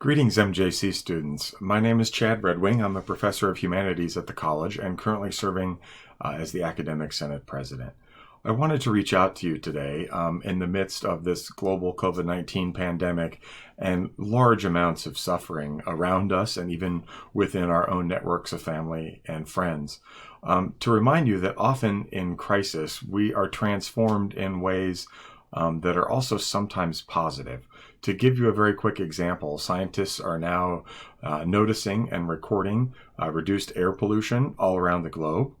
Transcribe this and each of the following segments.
Greetings, MJC students. My name is Chad Redwing. I'm a professor of humanities at the college and currently serving as the Academic Senate President. I wanted to reach out to you today in the midst of this global COVID-19 pandemic and large amounts of suffering around us and even within our own networks of family and friends. To remind you that often in crisis, we are transformed in ways that are also sometimes positive. To give you a very quick example, scientists are now noticing and recording reduced air pollution all around the globe.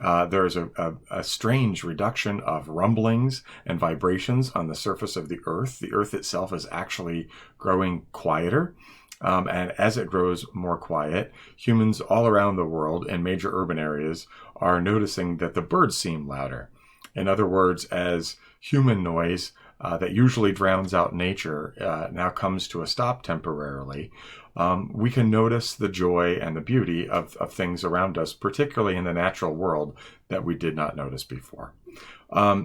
There is a strange reduction of rumblings and vibrations on the surface of the Earth. The Earth itself is actually growing quieter. And as it grows more quiet, humans all around the world in major urban areas are noticing that the birds seem louder. In other words, as human noise that usually drowns out nature now comes to a stop temporarily, we can notice the joy and the beauty of things around us, particularly in the natural world that we did not notice before.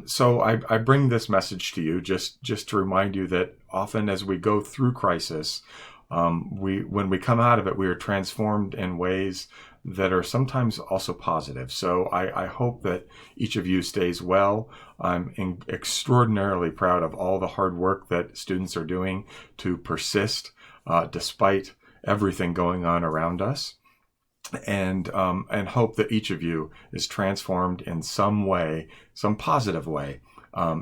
So I bring this message to you just to remind you that often as we go through crisis, when we come out of it, we are transformed in ways that are sometimes also positive. So I hope that each of you stays well. I'm extraordinarily proud of all the hard work that students are doing to persist despite everything going on around us, and hope that each of you is transformed in some way, some positive way,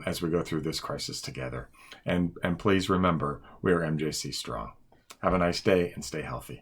as we go through this crisis together. And please remember, we are MJC Strong. Have a nice day and stay healthy.